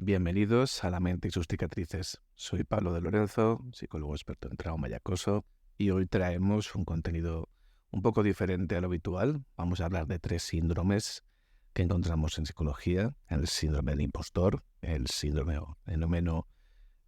Bienvenidos a La mente y sus cicatrices. Soy Pablo de Lorenzo, psicólogo experto en trauma y acoso, y hoy traemos un contenido un poco diferente a lo habitual. Vamos a hablar de 3 síndromes que encontramos en psicología: el síndrome del impostor, el síndrome o fenómeno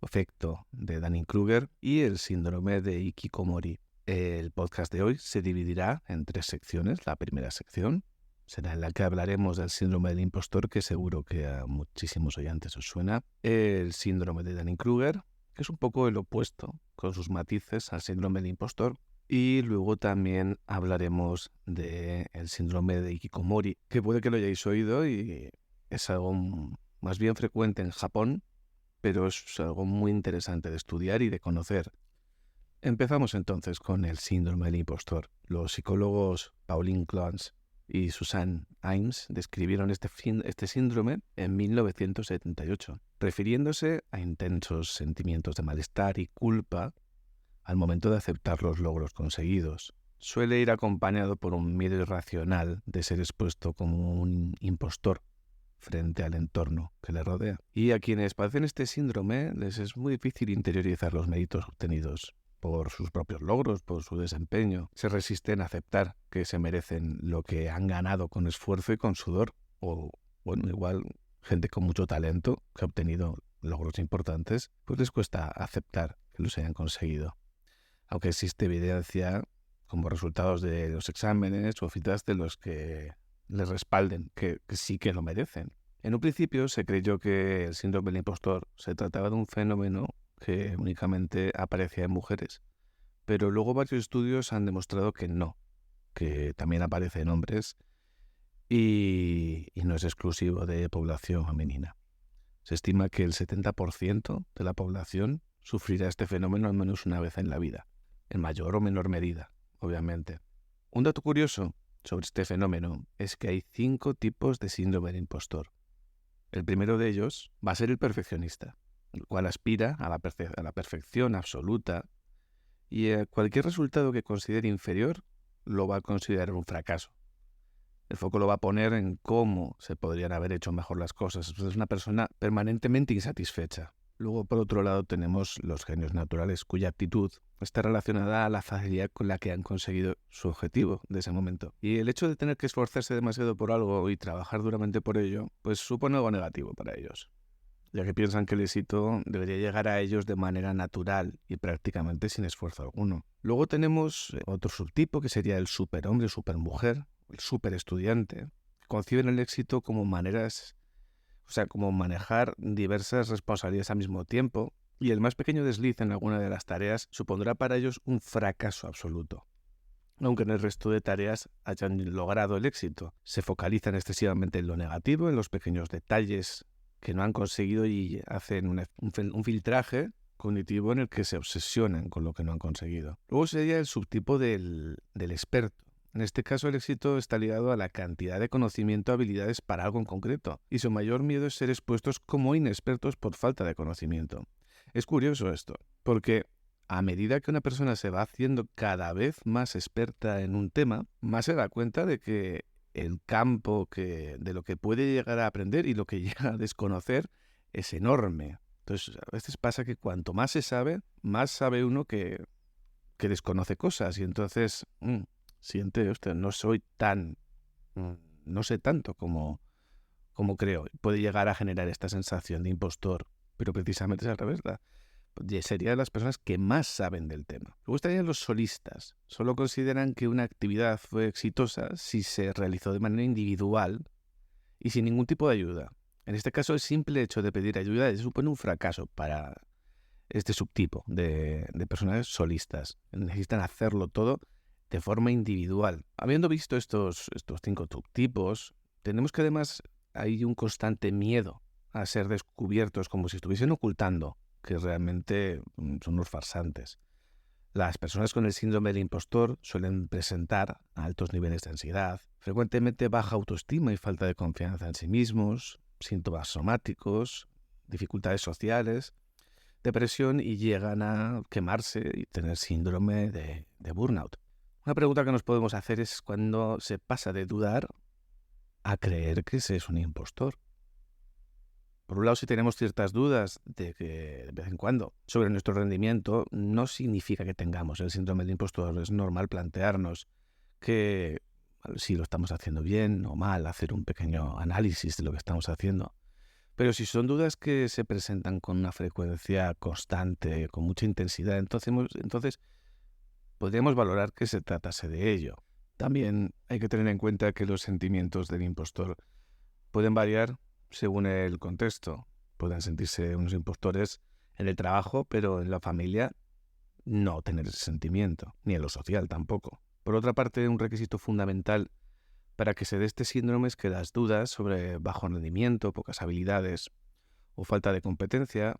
efecto de Dunning-Kruger y el síndrome de Hikikomori. El podcast de hoy se dividirá en 3 secciones. La primera sección será en la que hablaremos del síndrome del impostor, que seguro que a muchísimos oyentes os suena. El síndrome de Dunning-Kruger, que es un poco el opuesto, con sus matices, al síndrome del impostor. Y luego también hablaremos del síndrome de Hikikomori, que puede que lo hayáis oído y es algo más bien frecuente en Japón, pero es algo muy interesante de estudiar y de conocer. Empezamos entonces con el síndrome del impostor. Los psicólogos Pauline Clance y Susanne Imes describieron este síndrome en 1978, refiriéndose a intensos sentimientos de malestar y culpa al momento de aceptar los logros conseguidos. Suele ir acompañado por un miedo irracional de ser expuesto como un impostor frente al entorno que le rodea. Y a quienes padecen este síndrome les es muy difícil interiorizar los méritos obtenidos por sus propios logros, por su desempeño. Se resisten a aceptar que se merecen lo que han ganado con esfuerzo y con sudor. O, bueno, igual gente con mucho talento que ha obtenido logros importantes, pues les cuesta aceptar que los hayan conseguido. Aunque existe evidencia como resultados de los exámenes o citas de los que les respalden que sí que lo merecen. En un principio se creyó que el síndrome del impostor se trataba de un fenómeno que únicamente aparecía en mujeres, pero luego varios estudios han demostrado que no, que también aparece en hombres y no es exclusivo de población femenina. Se estima que el 70% de la población sufrirá este fenómeno al menos una vez en la vida, en mayor o menor medida, obviamente. Un dato curioso sobre este fenómeno es que hay 5 tipos de síndrome del impostor. El primero de ellos va a ser el perfeccionista, el cual aspira a la perfección absoluta y cualquier resultado que considere inferior lo va a considerar un fracaso. El foco lo va a poner en cómo se podrían haber hecho mejor las cosas. Es una persona permanentemente insatisfecha. Luego, por otro lado, tenemos los genios naturales, cuya actitud está relacionada a la facilidad con la que han conseguido su objetivo de ese momento. Y el hecho de tener que esforzarse demasiado por algo y trabajar duramente por ello, pues supone algo negativo para ellos, ya que piensan que el éxito debería llegar a ellos de manera natural y prácticamente sin esfuerzo alguno. Luego tenemos otro subtipo, que sería el superhombre o supermujer, el superestudiante, que conciben el éxito como maneras, como manejar diversas responsabilidades al mismo tiempo, y el más pequeño desliz en alguna de las tareas supondrá para ellos un fracaso absoluto, aunque en el resto de tareas hayan logrado el éxito. Se focalizan excesivamente en lo negativo, en los pequeños detalles que no han conseguido, y hacen un filtraje cognitivo en el que se obsesionan con lo que no han conseguido. Luego sería el subtipo del experto. En este caso, el éxito está ligado a la cantidad de conocimiento o habilidades para algo en concreto, y su mayor miedo es ser expuestos como inexpertos por falta de conocimiento. Es curioso esto, porque a medida que una persona se va haciendo cada vez más experta en un tema, más se da cuenta de que el campo de lo que puede llegar a aprender y lo que llega a desconocer es enorme. Entonces, a veces pasa que cuanto más se sabe, más sabe uno que desconoce cosas, y entonces siente, usted, no sé tanto como creo. Puede llegar a generar esta sensación de impostor, pero precisamente es al revés. Serían las personas que más saben del tema. Luego estarían los solistas. Solo consideran que una actividad fue exitosa si se realizó de manera individual y sin ningún tipo de ayuda. En este caso, el simple hecho de pedir ayuda supone un fracaso para este subtipo de personas solistas. Necesitan hacerlo todo de forma individual. Habiendo visto estos 5 subtipos, tenemos que además hay un constante miedo a ser descubiertos, como si estuviesen ocultando que realmente son unos farsantes. Las personas con el síndrome del impostor suelen presentar altos niveles de ansiedad, frecuentemente baja autoestima y falta de confianza en sí mismos, síntomas somáticos, dificultades sociales, depresión, y llegan a quemarse y tener síndrome de burnout. Una pregunta que nos podemos hacer es cuándo se pasa de dudar a creer que se es un impostor. Por un lado, si tenemos ciertas dudas de que de vez en cuando sobre nuestro rendimiento, no significa que tengamos el síndrome del impostor. Es normal plantearnos que si lo estamos haciendo bien o mal, hacer un pequeño análisis de lo que estamos haciendo. Pero si son dudas que se presentan con una frecuencia constante, con mucha intensidad, entonces podríamos valorar que se tratase de ello. También hay que tener en cuenta que los sentimientos del impostor pueden variar según el contexto. Pueden sentirse unos impostores en el trabajo, pero en la familia no tener ese sentimiento, ni en lo social tampoco. Por otra parte, un requisito fundamental para que se dé este síndrome es que las dudas sobre bajo rendimiento, pocas habilidades o falta de competencia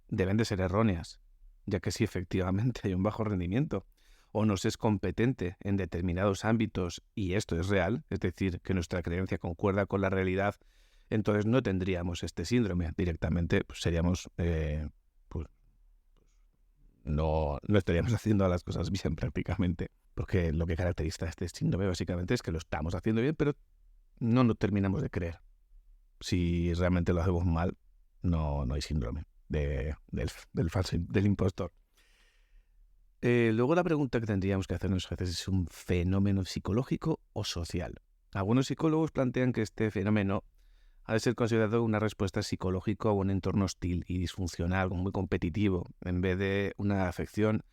deben de ser erróneas, ya que si efectivamente hay un bajo rendimiento o no se es competente en determinados ámbitos y esto es real, es decir, que nuestra creencia concuerda con la realidad, entonces no tendríamos este síndrome. Directamente pues, seríamos, pues, no estaríamos haciendo las cosas bien prácticamente, porque lo que caracteriza este síndrome básicamente es que lo estamos haciendo bien, pero no nos terminamos de creer. Si realmente lo hacemos mal, no hay síndrome del impostor. Luego la pregunta que tendríamos que hacernos a veces es un fenómeno psicológico o social. Algunos psicólogos plantean que este fenómeno ha de ser considerado una respuesta psicológica a un entorno hostil y disfuncional, muy competitivo, en vez de una afección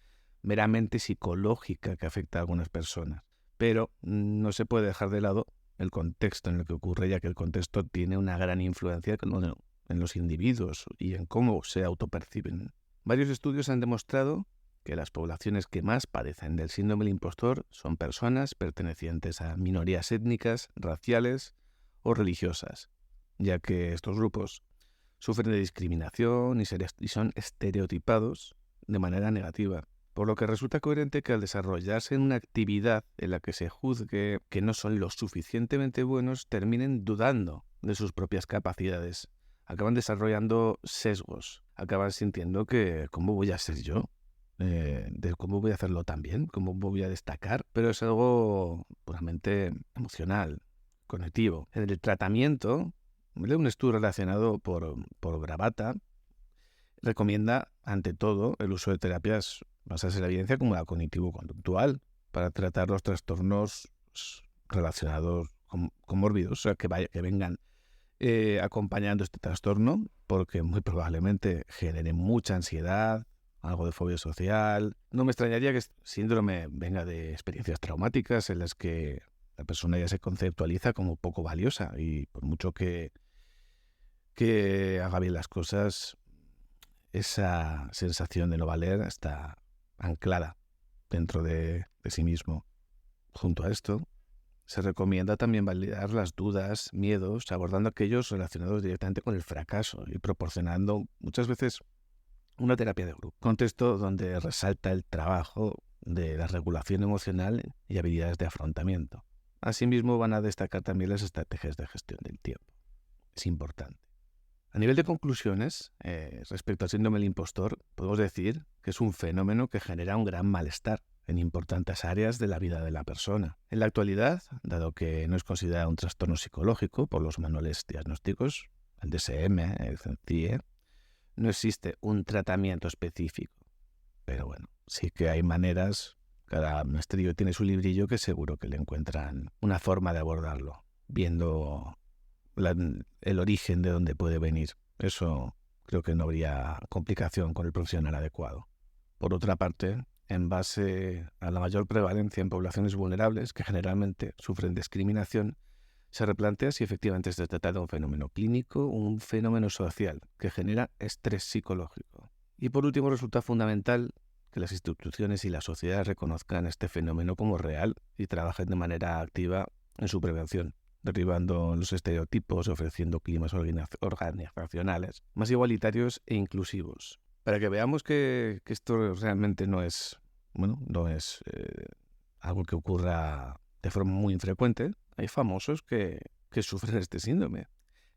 meramente psicológica que afecta a algunas personas. Pero no se puede dejar de lado el contexto en el que ocurre, ya que el contexto tiene una gran influencia en los individuos y en cómo se autoperciben. Varios estudios han demostrado que las poblaciones que más padecen del síndrome del impostor son personas pertenecientes a minorías étnicas, raciales o religiosas, ya que estos grupos sufren de discriminación y son estereotipados de manera negativa, por lo que resulta coherente que al desarrollarse en una actividad en la que se juzgue que no son lo suficientemente buenos, terminen dudando de sus propias capacidades, acaban desarrollando sesgos, acaban sintiendo que ¿cómo voy a ser yo? De cómo voy a hacerlo tan bien, cómo voy a destacar, pero es algo puramente emocional, cognitivo. En el tratamiento, un estudio relacionado por Bravata recomienda, ante todo, el uso de terapias basadas en la evidencia como la cognitivo-conductual para tratar los trastornos relacionados con mórbidos, o sea, que vengan acompañando este trastorno, porque muy probablemente genere mucha ansiedad, algo de fobia social. No me extrañaría que este síndrome venga de experiencias traumáticas en las que la persona ya se conceptualiza como poco valiosa y por mucho que haga bien las cosas, esa sensación de no valer está anclada dentro de sí mismo. Junto a esto, se recomienda también validar las dudas, miedos, abordando aquellos relacionados directamente con el fracaso y proporcionando muchas veces una terapia de grupo. Contexto donde resalta el trabajo de la regulación emocional y habilidades de afrontamiento. Asimismo, van a destacar también las estrategias de gestión del tiempo. Es importante. A nivel de conclusiones, respecto al síndrome del impostor, podemos decir que es un fenómeno que genera un gran malestar en importantes áreas de la vida de la persona. En la actualidad, dado que no es considerado un trastorno psicológico por los manuales diagnósticos, el DSM, el CIE, no existe un tratamiento específico. Pero bueno, sí que hay maneras, cada monasterio tiene su librillo que seguro que le encuentran una forma de abordarlo, viendo el origen de dónde puede venir. Eso creo que no habría complicación con el profesional adecuado. Por otra parte, en base a la mayor prevalencia en poblaciones vulnerables que generalmente sufren discriminación, se replantea si efectivamente se trata de un fenómeno clínico o un fenómeno social que genera estrés psicológico. Y por último, resulta fundamental que las instituciones y la sociedad reconozcan este fenómeno como real y trabajen de manera activa en su prevención, derribando los estereotipos y ofreciendo climas organizacionales más igualitarios e inclusivos. Para que veamos que esto realmente no es algo que ocurra de forma muy infrecuente, hay famosos que sufren este síndrome.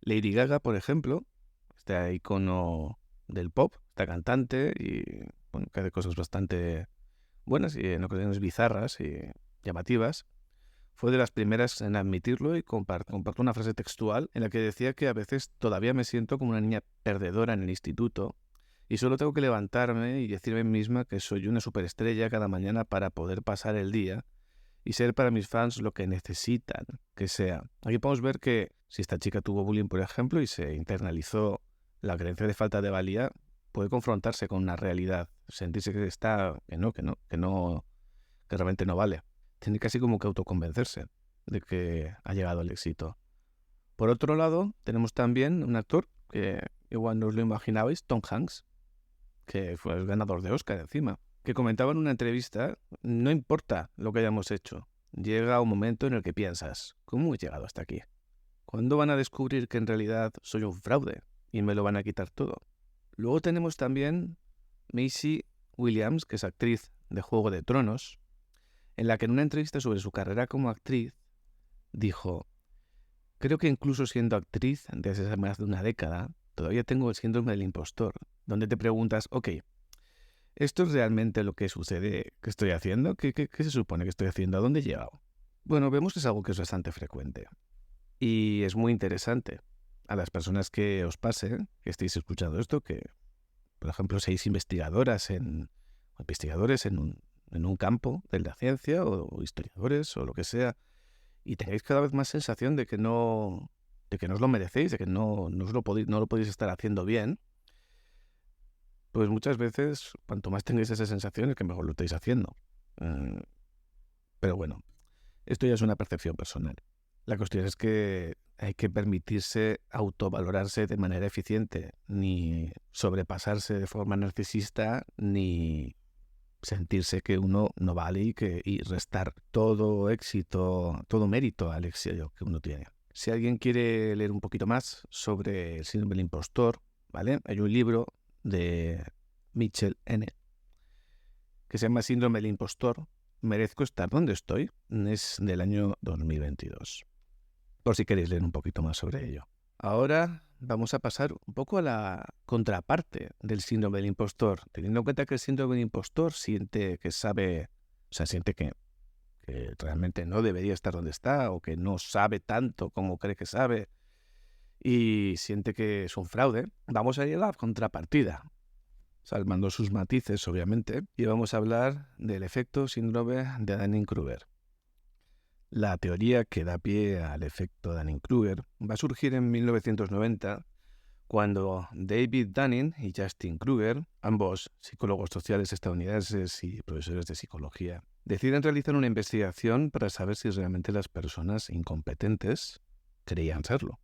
Lady Gaga, por ejemplo, este icono del pop, esta cantante, y que hace cosas bastante buenas y en ocasiones bizarras y llamativas, Fue de las primeras en admitirlo y compartió una frase textual en la que decía que a veces todavía me siento como una niña perdedora en el instituto y solo tengo que levantarme y decirme a mí misma que soy una superestrella cada mañana para poder pasar el día y ser para mis fans lo que necesitan que sea. Aquí podemos ver que si esta chica tuvo bullying, por ejemplo, y se internalizó la creencia de falta de valía, puede confrontarse con una realidad, sentirse que realmente no vale. Tiene casi como que autoconvencerse de que ha llegado al éxito. Por otro lado, tenemos también un actor que igual no os lo imaginabais, Tom Hanks, que fue el ganador de Oscar encima, que comentaba en una entrevista, no importa lo que hayamos hecho, llega un momento en el que piensas, ¿cómo he llegado hasta aquí? ¿Cuándo van a descubrir que en realidad soy un fraude y me lo van a quitar todo? Luego tenemos también Maisie Williams, que es actriz de Juego de Tronos, en la que en una entrevista sobre su carrera como actriz dijo: creo que incluso siendo actriz desde hace más de una década, todavía tengo el síndrome del impostor, donde te preguntas, ok, ¿esto es realmente lo que sucede que estoy haciendo? ¿Qué se supone que estoy haciendo? ¿A dónde he llegado? Bueno, vemos que es algo que es bastante frecuente y es muy interesante. A las personas que os pase, que estéis escuchando esto, que, por ejemplo, seáis investigadores en un campo de la ciencia o historiadores o lo que sea, y tengáis cada vez más sensación de que no os lo merecéis, de que no lo podéis estar haciendo bien, pues muchas veces, cuanto más tengáis esa sensación, es que mejor lo estáis haciendo. Pero bueno, esto ya es una percepción personal. La cuestión es que hay que permitirse autovalorarse de manera eficiente, ni sobrepasarse de forma narcisista, ni sentirse que uno no vale y restar todo éxito, todo mérito al éxito que uno tiene. Si alguien quiere leer un poquito más sobre el síndrome del impostor, ¿vale? Hay un libro de Mitchell N. que se llama Síndrome del impostor. Merezco estar donde estoy. Es del año 2022. Por si queréis leer un poquito más sobre ello. Ahora vamos a pasar un poco a la contraparte del síndrome del impostor, teniendo en cuenta que el síndrome del impostor siente que realmente no debería estar donde está o que no sabe tanto como cree que sabe y siente que es un fraude. Vamos a ir a la contrapartida, salvando sus matices, obviamente, y vamos a hablar del efecto síndrome de Dunning-Kruger. La teoría que da pie al efecto Dunning-Kruger va a surgir en 1990 cuando David Dunning y Justin Kruger, ambos psicólogos sociales estadounidenses y profesores de psicología, deciden realizar una investigación para saber si realmente las personas incompetentes creían serlo.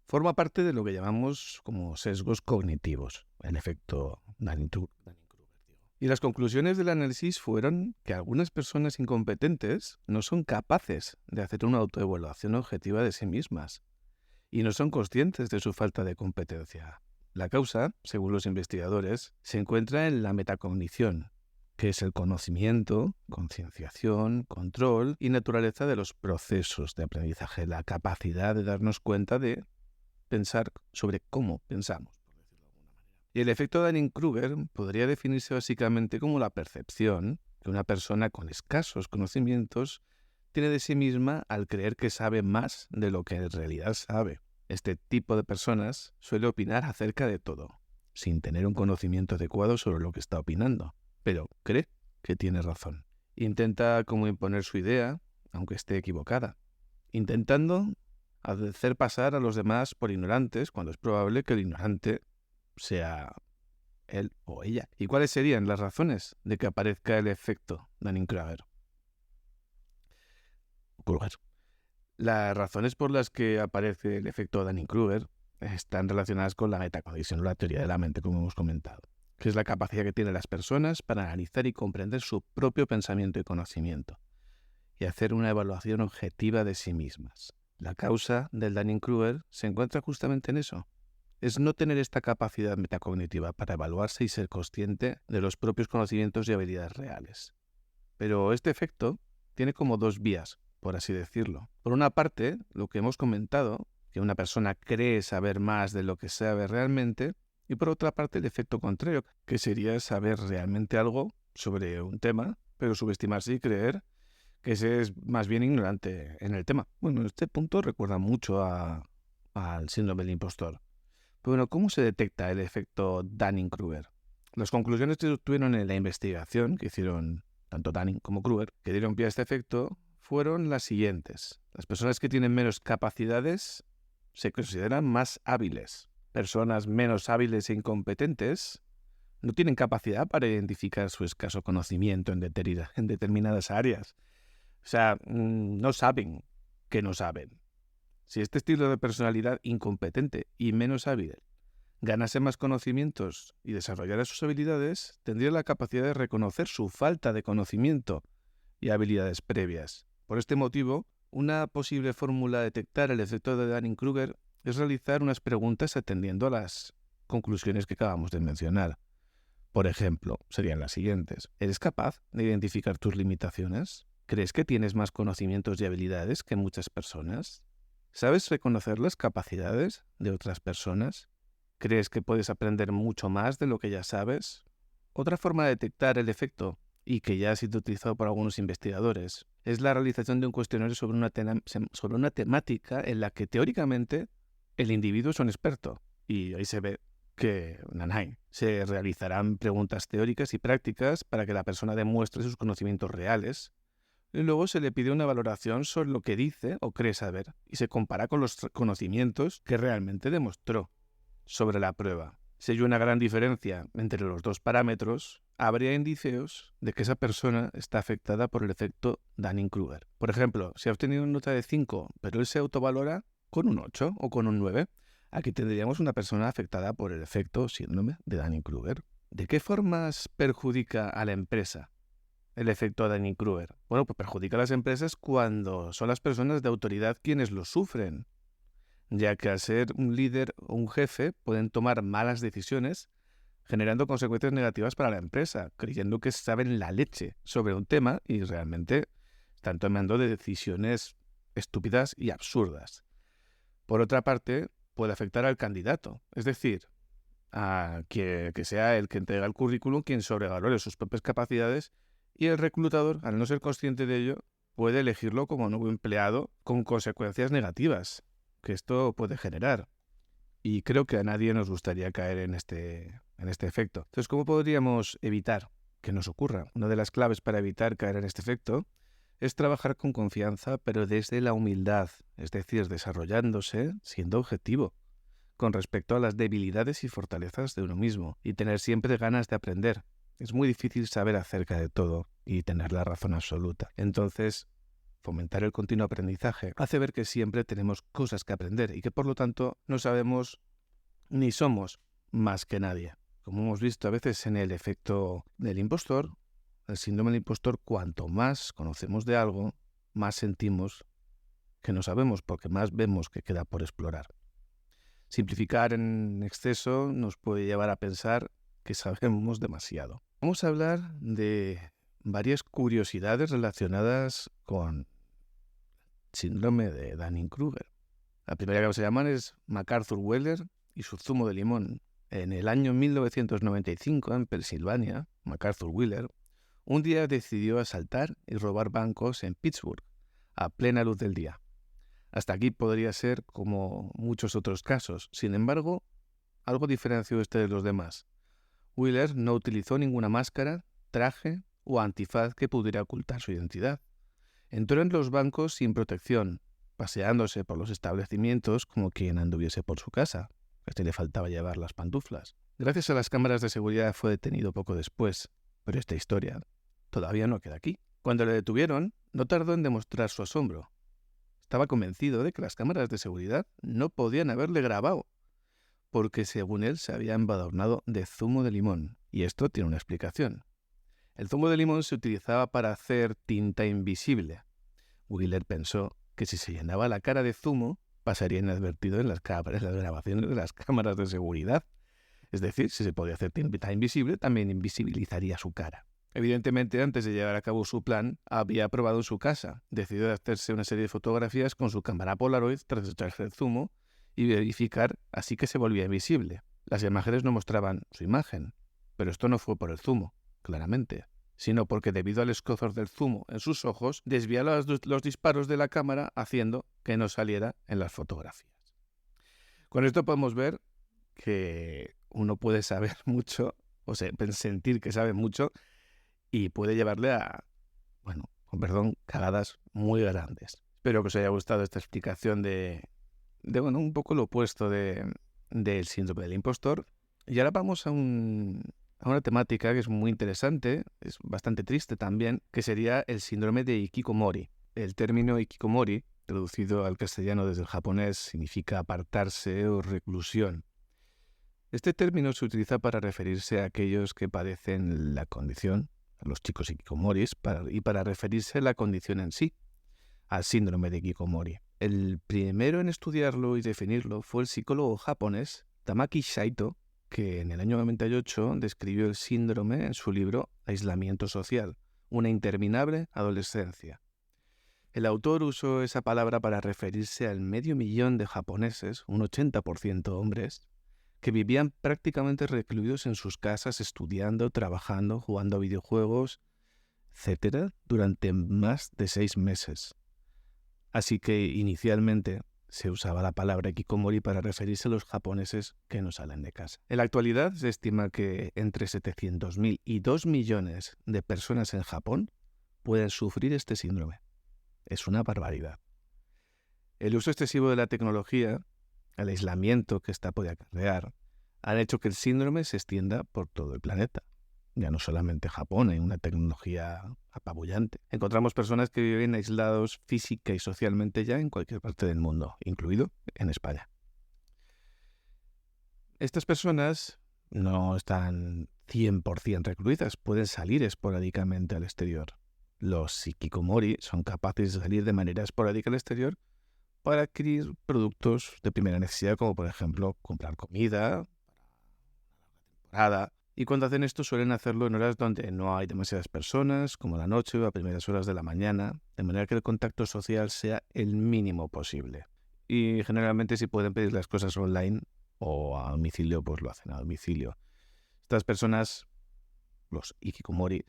Forma parte de lo que llamamos como sesgos cognitivos, el efecto Dunning-Kruger. Y las conclusiones del análisis fueron que algunas personas incompetentes no son capaces de hacer una autoevaluación objetiva de sí mismas y no son conscientes de su falta de competencia. La causa, según los investigadores, se encuentra en la metacognición, que es el conocimiento, concienciación, control y naturaleza de los procesos de aprendizaje, la capacidad de darnos cuenta de pensar sobre cómo pensamos. Y el efecto Dunning-Kruger podría definirse básicamente como la percepción que una persona con escasos conocimientos tiene de sí misma al creer que sabe más de lo que en realidad sabe. Este tipo de personas suele opinar acerca de todo, sin tener un conocimiento adecuado sobre lo que está opinando, pero cree que tiene razón. Intenta como imponer su idea, aunque esté equivocada, intentando hacer pasar a los demás por ignorantes cuando es probable que el ignorante sea él o ella. ¿Y cuáles serían las razones de que aparezca el efecto Dunning-Kruger? Las razones por las que aparece el efecto Dunning-Kruger están relacionadas con la metacognición, la teoría de la mente, como hemos comentado, que es la capacidad que tienen las personas para analizar y comprender su propio pensamiento y conocimiento, y hacer una evaluación objetiva de sí mismas. La causa del Dunning-Kruger se encuentra justamente en eso. Es no tener esta capacidad metacognitiva para evaluarse y ser consciente de los propios conocimientos y habilidades reales. Pero este efecto tiene como dos vías, por así decirlo. Por una parte, lo que hemos comentado, que una persona cree saber más de lo que sabe realmente, y por otra parte el efecto contrario, que sería saber realmente algo sobre un tema, pero subestimarse y creer que se es más bien ignorante en el tema. Bueno, este punto recuerda mucho al síndrome del impostor. Pero bueno, ¿cómo se detecta el efecto Dunning-Kruger? Las conclusiones que obtuvieron en la investigación que hicieron tanto Dunning como Kruger, que dieron pie a este efecto, fueron las siguientes. Las personas que tienen menos capacidades se consideran más hábiles. Personas menos hábiles e incompetentes no tienen capacidad para identificar su escaso conocimiento en determinadas áreas. O sea, no saben que no saben. Si este estilo de personalidad incompetente y menos hábil ganase más conocimientos y desarrollara sus habilidades, tendría la capacidad de reconocer su falta de conocimiento y habilidades previas. Por este motivo, una posible fórmula de detectar el efecto de Dunning-Kruger es realizar unas preguntas atendiendo a las conclusiones que acabamos de mencionar. Por ejemplo, serían las siguientes. ¿Eres capaz de identificar tus limitaciones? ¿Crees que tienes más conocimientos y habilidades que muchas personas? ¿Sabes reconocer las capacidades de otras personas? ¿Crees que puedes aprender mucho más de lo que ya sabes? Otra forma de detectar el efecto, y que ya ha sido utilizado por algunos investigadores, es la realización de un cuestionario sobre una temática en la que teóricamente el individuo es un experto. Y ahí se ve que se realizarán preguntas teóricas y prácticas para que la persona demuestre sus conocimientos reales. Y luego se le pide una valoración sobre lo que dice o cree saber y se compara con los conocimientos que realmente demostró sobre la prueba. Si hay una gran diferencia entre los dos parámetros, habría indicios de que esa persona está afectada por el efecto Dunning-Kruger. Por ejemplo, si ha obtenido una nota de 5, pero él se autovalora con un 8 o con un 9, aquí tendríamos una persona afectada por el efecto síndrome de Dunning-Kruger. ¿De qué formas perjudica a la empresa el efecto Dunning-Kruger? Bueno, pues perjudica a las empresas cuando son las personas de autoridad quienes lo sufren, ya que al ser un líder o un jefe pueden tomar malas decisiones, generando consecuencias negativas para la empresa, creyendo que saben la leche sobre un tema y realmente están tomando decisiones estúpidas y absurdas. Por otra parte, puede afectar al candidato, es decir, a que sea el que entrega el currículum quien sobrevalore sus propias capacidades y el reclutador, al no ser consciente de ello, puede elegirlo como nuevo empleado con consecuencias negativas que esto puede generar. Y creo que a nadie nos gustaría caer en este efecto. Entonces, ¿cómo podríamos evitar que nos ocurra? Una de las claves para evitar caer en este efecto es trabajar con confianza, pero desde la humildad, es decir, desarrollándose siendo objetivo con respecto a las debilidades y fortalezas de uno mismo y tener siempre ganas de aprender. Es muy difícil saber acerca de todo y tener la razón absoluta. Entonces, fomentar el continuo aprendizaje hace ver que siempre tenemos cosas que aprender y que por lo tanto no sabemos ni somos más que nadie. Como hemos visto a veces en el efecto del impostor, el síndrome del impostor, cuanto más conocemos de algo, más sentimos que no sabemos porque más vemos que queda por explorar. Simplificar en exceso nos puede llevar a pensar que sabemos demasiado. Vamos a hablar de varias curiosidades relacionadas con síndrome de Dunning-Kruger. La primera que vamos a llamar es MacArthur Wheeler y su zumo de limón. En el año 1995, en Pensilvania, MacArthur Wheeler un día decidió asaltar y robar bancos en Pittsburgh a plena luz del día. Hasta aquí podría ser como muchos otros casos. Sin embargo, algo diferenció este de los demás. Wheeler no utilizó ninguna máscara, traje o antifaz que pudiera ocultar su identidad. Entró en los bancos sin protección, paseándose por los establecimientos como quien anduviese por su casa. A este le faltaba llevar las pantuflas. Gracias a las cámaras de seguridad fue detenido poco después, pero esta historia todavía no queda aquí. Cuando le detuvieron, no tardó en demostrar su asombro. Estaba convencido de que las cámaras de seguridad no podían haberle grabado, porque según él se había embadurnado de zumo de limón. Y esto tiene una explicación. El zumo de limón se utilizaba para hacer tinta invisible. Wheeler pensó que si se llenaba la cara de zumo, pasaría inadvertido en las grabaciones de las cámaras de seguridad. Es decir, si se podía hacer tinta invisible, también invisibilizaría su cara. Evidentemente, antes de llevar a cabo su plan, había probado en su casa. Decidió hacerse una serie de fotografías con su cámara Polaroid tras echarse el zumo y verificar así que se volvía invisible. Las imágenes no mostraban su imagen, pero esto no fue por el zumo, claramente. sino porque debido al escozor del zumo en sus ojos, desvía los disparos de la cámara haciendo que no saliera en las fotografías. Con esto podemos ver que uno puede saber mucho, o sea, sentir que sabe mucho y puede llevarle a, con perdón, cagadas muy grandes. Espero que os haya gustado esta explicación de un poco lo opuesto del síndrome del impostor. Y ahora vamos a una temática que es muy interesante, es bastante triste también, que sería el síndrome de hikikomori. El término hikikomori, traducido al castellano desde el japonés, significa apartarse o reclusión. Este término se utiliza para referirse a aquellos que padecen la condición, a los chicos hikikomoris, y para referirse a la condición en sí, al síndrome de hikikomori. El primero en estudiarlo y definirlo fue el psicólogo japonés Tamaki Saito, que en el año 98 describió el síndrome en su libro Aislamiento social, una interminable adolescencia. El autor usó esa palabra para referirse al 500.000 de japoneses, un 80% hombres, que vivían prácticamente recluidos en sus casas estudiando, trabajando, jugando a videojuegos, etc., durante más de 6 meses. Así que inicialmente se usaba la palabra hikikomori para referirse a los japoneses que no salen de casa. En la actualidad se estima que entre 700.000 y 2 millones de personas en Japón pueden sufrir este síndrome. Es una barbaridad. El uso excesivo de la tecnología, el aislamiento que esta puede acarrear, han hecho que el síndrome se extienda por todo el planeta. Ya no solamente Japón, hay una tecnología apabullante. Encontramos personas que viven aislados física y socialmente ya en cualquier parte del mundo, incluido en España. Estas personas no están 100% recluidas, pueden salir esporádicamente al exterior. Los hikikomori son capaces de salir de manera esporádica al exterior para adquirir productos de primera necesidad, como por ejemplo comprar comida para temporada. Y cuando hacen esto suelen hacerlo en horas donde no hay demasiadas personas, como la noche o a primeras horas de la mañana, de manera que el contacto social sea el mínimo posible. Y generalmente si pueden pedir las cosas online o a domicilio, pues lo hacen a domicilio. Estas personas, los hikikomori,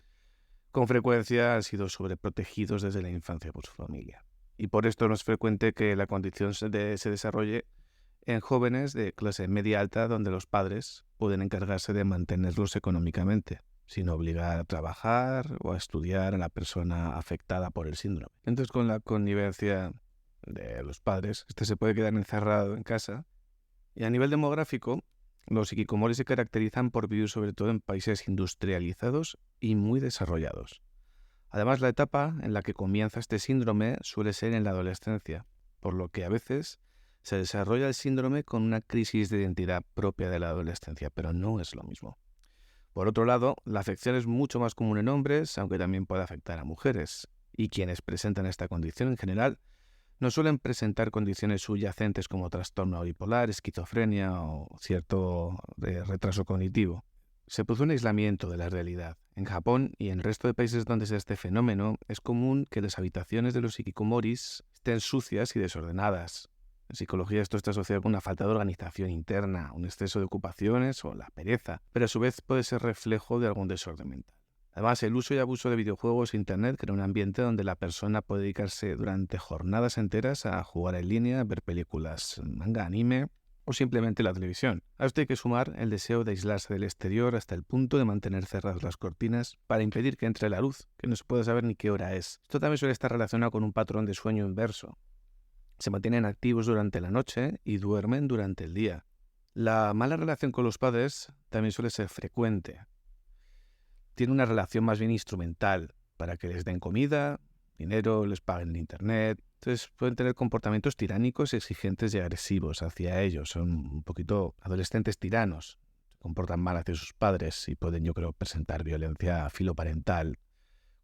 con frecuencia han sido sobreprotegidos desde la infancia por su familia. Y por esto no es frecuente que la condición se desarrolle en jóvenes de clase media alta, donde los padres pueden encargarse de mantenerlos económicamente, sin obligar a trabajar o a estudiar a la persona afectada por el síndrome. Entonces, con la connivencia de los padres, se puede quedar encerrado en casa. Y a nivel demográfico, los hikikomori se caracterizan por vivir sobre todo en países industrializados y muy desarrollados. Además, la etapa en la que comienza este síndrome suele ser en la adolescencia, por lo que a veces se desarrolla el síndrome con una crisis de identidad propia de la adolescencia, pero no es lo mismo. Por otro lado, la afección es mucho más común en hombres, aunque también puede afectar a mujeres, y quienes presentan esta condición en general no suelen presentar condiciones subyacentes como trastorno bipolar, esquizofrenia o cierto retraso cognitivo. Se produce un aislamiento de la realidad. En Japón y en el resto de países donde se da este fenómeno, es común que las habitaciones de los hikikomoris estén sucias y desordenadas. En psicología esto está asociado con una falta de organización interna, un exceso de ocupaciones o la pereza, pero a su vez puede ser reflejo de algún desorden mental. Además, el uso y abuso de videojuegos e Internet crea un ambiente donde la persona puede dedicarse durante jornadas enteras a jugar en línea, ver películas, manga, anime o simplemente la televisión. A esto hay que sumar el deseo de aislarse del exterior hasta el punto de mantener cerradas las cortinas para impedir que entre la luz, que no se puede saber ni qué hora es. Esto también suele estar relacionado con un patrón de sueño inverso. Se mantienen activos durante la noche y duermen durante el día. La mala relación con los padres también suele ser frecuente. Tiene una relación más bien instrumental para que les den comida, dinero, les paguen el internet. Entonces pueden tener comportamientos tiránicos, exigentes y agresivos hacia ellos. Son un poquito adolescentes tiranos. Se comportan mal hacia sus padres y pueden, yo creo, presentar violencia filoparental,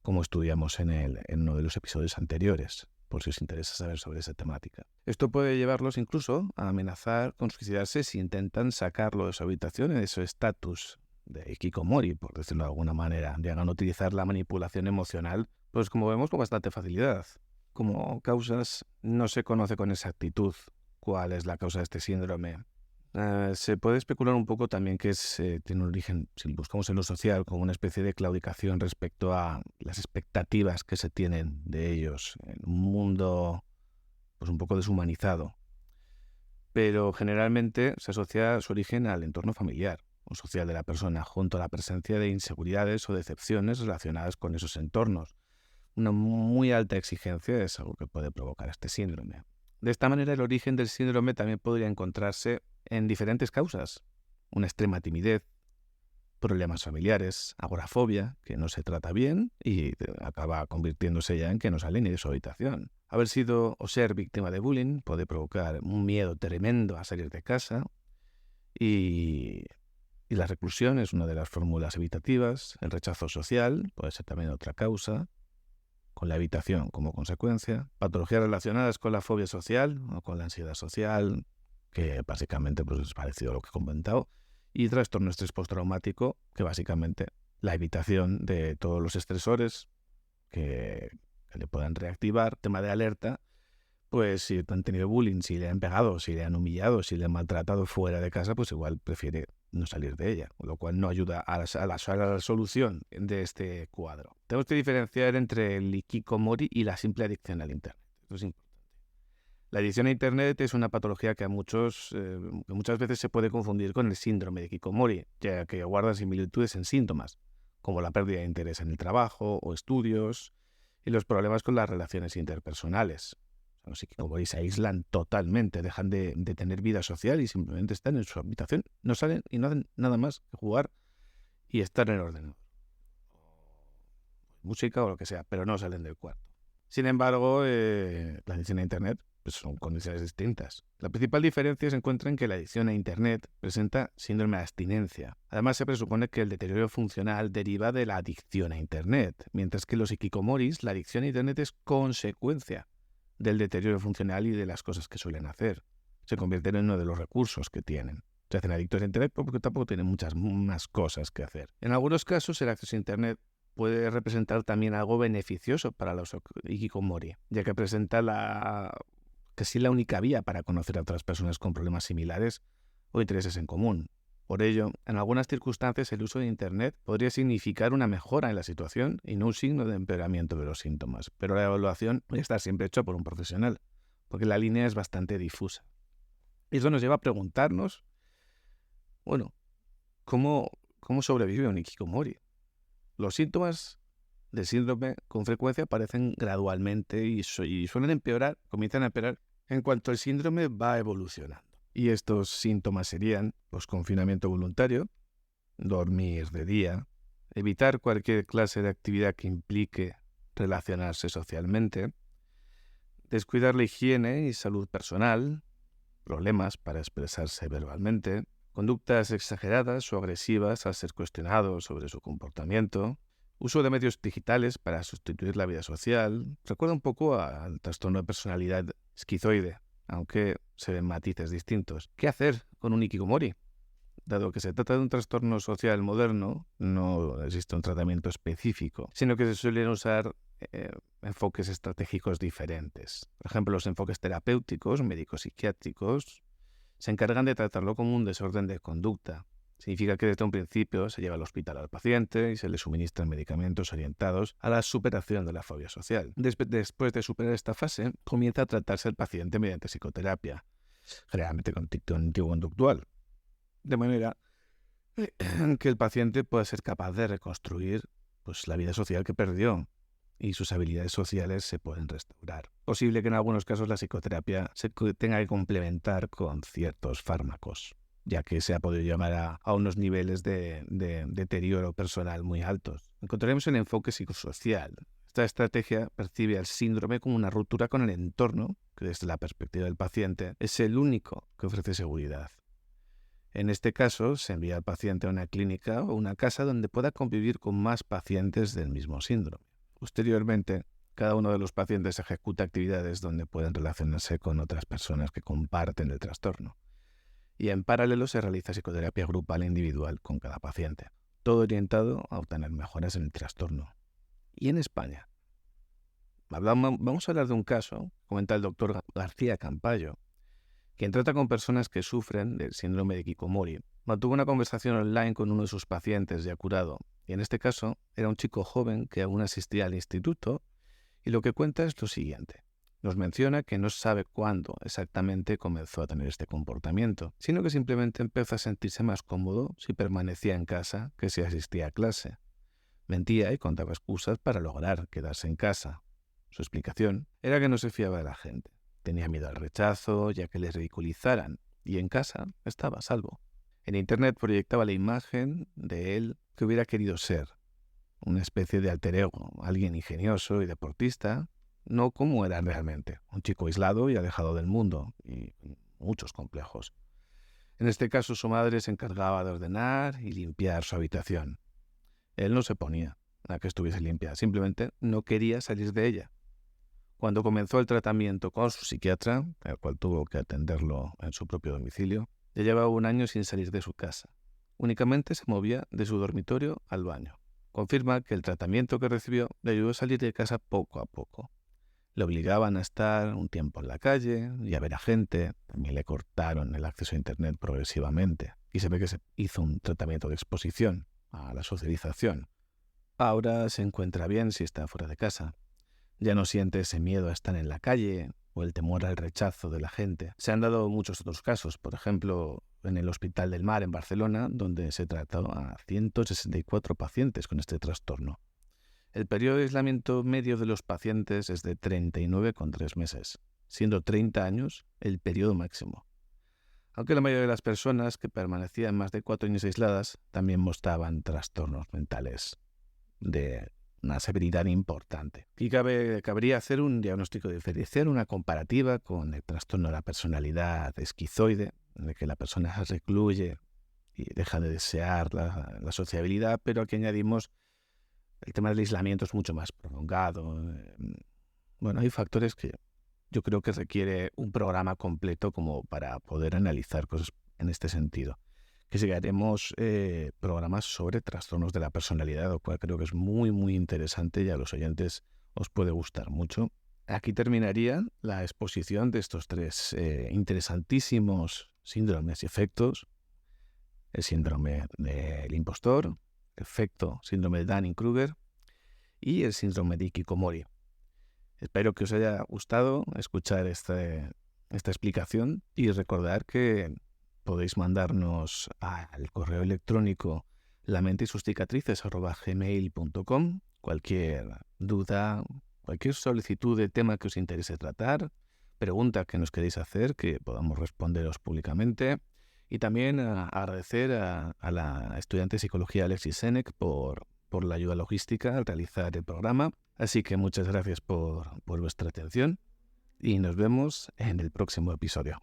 como estudiamos en uno de los episodios anteriores, por si os interesa saber sobre esa temática. Esto puede llevarlos incluso a amenazar con suicidarse si intentan sacarlo de su habitación, de su estatus de hikikomori, por decirlo de alguna manera. Llegan a utilizar la manipulación emocional, pues como vemos, con bastante facilidad. Como causas, no se conoce con exactitud cuál es la causa de este síndrome. Se puede especular un poco también que tiene un origen, si lo buscamos en lo social, como una especie de claudicación respecto a las expectativas que se tienen de ellos en un mundo pues un poco deshumanizado. Pero generalmente se asocia su origen al entorno familiar o social de la persona, junto a la presencia de inseguridades o decepciones relacionadas con esos entornos. Una muy alta exigencia es algo que puede provocar este síndrome. De esta manera, el origen del síndrome también podría encontrarse en diferentes causas. Una extrema timidez, problemas familiares, agorafobia, que no se trata bien y acaba convirtiéndose ya en que no sale ni de su habitación. Haber sido o ser víctima de bullying puede provocar un miedo tremendo a salir de casa y, y la reclusión es una de las fórmulas evitativas. El rechazo social puede ser también otra causa, con la evitación como consecuencia. Patologías relacionadas con la fobia social o con la ansiedad social, que básicamente pues, es parecido a lo que he comentado. Y trastorno estrés postraumático, que básicamente la evitación de todos los estresores que le puedan reactivar. Tema de alerta, pues si han tenido bullying, si le han pegado, si le han humillado, si le han maltratado fuera de casa, pues igual prefiere no salir de ella, lo cual no ayuda a la solución de este cuadro. Tenemos que diferenciar entre el hikikomori y la simple adicción al Internet. Esto es importante. La adicción a Internet es una patología que muchas veces se puede confundir con el síndrome de hikikomori, ya que guarda similitudes en síntomas, como la pérdida de interés en el trabajo o estudios y los problemas con las relaciones interpersonales. Los hikikomori se aíslan totalmente, dejan de tener vida social y simplemente están en su habitación, no salen y no hacen nada más que jugar y estar en el ordenador. Música o lo que sea, pero no salen del cuarto. Sin embargo, la adicción a Internet pues son condiciones distintas. La principal diferencia se encuentra en que la adicción a Internet presenta síndrome de abstinencia. Además, se presupone que el deterioro funcional deriva de la adicción a Internet, mientras que los hikikomoris, la adicción a Internet es consecuencia del deterioro funcional y de las cosas que suelen hacer. Se convierten en uno de los recursos que tienen. Se hacen adictos a Internet porque tampoco tienen muchas más cosas que hacer. En algunos casos, el acceso a Internet puede representar también algo beneficioso para los hikikomori, ya que presenta casi la única vía para conocer a otras personas con problemas similares o intereses en común. Por ello, en algunas circunstancias el uso de Internet podría significar una mejora en la situación y no un signo de empeoramiento de los síntomas, pero la evaluación debe estar siempre hecha por un profesional, porque la línea es bastante difusa. Y eso nos lleva a preguntarnos, bueno, ¿cómo sobrevive un hikikomori? Los síntomas del síndrome con frecuencia aparecen gradualmente y suelen empeorar, comienzan a empeorar en cuanto el síndrome va evolucionando. Y estos síntomas serían confinamiento voluntario, dormir de día, evitar cualquier clase de actividad que implique relacionarse socialmente, descuidar la higiene y salud personal, problemas para expresarse verbalmente, conductas exageradas o agresivas al ser cuestionados sobre su comportamiento, uso de medios digitales para sustituir la vida social. Recuerda un poco al trastorno de personalidad esquizoide, aunque se ven matices distintos. ¿Qué hacer con un hikikomori? Dado que se trata de un trastorno social moderno, no existe un tratamiento específico, sino que se suelen usar enfoques estratégicos diferentes. Por ejemplo, los enfoques terapéuticos, médicos psiquiátricos, se encargan de tratarlo como un desorden de conducta. Significa que desde un principio se lleva al hospital al paciente y se le suministran medicamentos orientados a la superación de la fobia social. Después de superar esta fase, comienza a tratarse el paciente mediante psicoterapia, generalmente cognitivo-conductual, de manera que el paciente pueda ser capaz de reconstruir la vida social que perdió y sus habilidades sociales se pueden restaurar. Posible que en algunos casos la psicoterapia se tenga que complementar con ciertos fármacos, ya que se ha podido llegar a unos niveles de deterioro personal muy altos. Encontraremos el enfoque psicosocial. Esta estrategia percibe al síndrome como una ruptura con el entorno, que desde la perspectiva del paciente es el único que ofrece seguridad. En este caso, se envía al paciente a una clínica o una casa donde pueda convivir con más pacientes del mismo síndrome. Posteriormente, cada uno de los pacientes ejecuta actividades donde pueden relacionarse con otras personas que comparten el trastorno. Y en paralelo se realiza psicoterapia grupal e individual con cada paciente, todo orientado a obtener mejoras en el trastorno. Y en España, vamos a hablar de un caso, comenta el doctor García Campayo, quien trata con personas que sufren del síndrome de Hikikomori. Mantuvo una conversación online con uno de sus pacientes ya curado, y en este caso era un chico joven que aún asistía al instituto, y lo que cuenta es lo siguiente. Nos menciona que no sabe cuándo exactamente comenzó a tener este comportamiento, sino que simplemente empezó a sentirse más cómodo si permanecía en casa que si asistía a clase. Mentía y contaba excusas para lograr quedarse en casa. Su explicación era que no se fiaba de la gente. Tenía miedo al rechazo, ya que les ridiculizaran, y en casa estaba a salvo. En Internet proyectaba la imagen de él que hubiera querido ser, una especie de alter ego, alguien ingenioso y deportista, no como era realmente, un chico aislado y alejado del mundo, y con muchos complejos. En este caso, su madre se encargaba de ordenar y limpiar su habitación. Él no se ponía a que estuviese limpia, simplemente no quería salir de ella. Cuando comenzó el tratamiento con su psiquiatra, el cual tuvo que atenderlo en su propio domicilio, ya llevaba 1 año sin salir de su casa. Únicamente se movía de su dormitorio al baño. Confirma que el tratamiento que recibió le ayudó a salir de casa poco a poco. Le obligaban a estar un tiempo en la calle y a ver a gente. También le cortaron el acceso a Internet progresivamente. Y se ve que se hizo un tratamiento de exposición a la socialización. Ahora se encuentra bien si está fuera de casa. Ya no siente ese miedo a estar en la calle o el temor al rechazo de la gente. Se han dado muchos otros casos, por ejemplo, en el Hospital del Mar en Barcelona, donde se trató a 164 pacientes con este trastorno. El periodo de aislamiento medio de los pacientes es de 39,3 meses, siendo 30 años el periodo máximo. Aunque la mayoría de las personas que permanecían más de 4 años aisladas también mostraban trastornos mentales de una severidad importante. Y cabría hacer un diagnóstico diferencial, una comparativa con el trastorno de la personalidad esquizoide, en el que la persona se recluye y deja de desear la sociabilidad, pero aquí añadimos el tema del aislamiento es mucho más prolongado. Bueno, hay factores que yo creo que requiere un programa completo como para poder analizar cosas en este sentido. Que llegaremos programas sobre trastornos de la personalidad, lo cual creo que es muy, muy interesante y a los oyentes os puede gustar mucho. Aquí terminaría la exposición de estos 3 interesantísimos síndromes y efectos. El síndrome del impostor, efecto síndrome de Dunning-Kruger y el síndrome de Hikikomori. Espero que os haya gustado escuchar esta explicación y recordar que podéis mandarnos al correo electrónico lamentesysuscicatrices@gmail.com cualquier duda, cualquier solicitud de tema que os interese tratar, pregunta que nos queréis hacer, que podamos responderos públicamente. Y también agradecer a la estudiante de psicología Alexis Senec por la ayuda logística al realizar el programa. Así que muchas gracias por vuestra atención y nos vemos en el próximo episodio.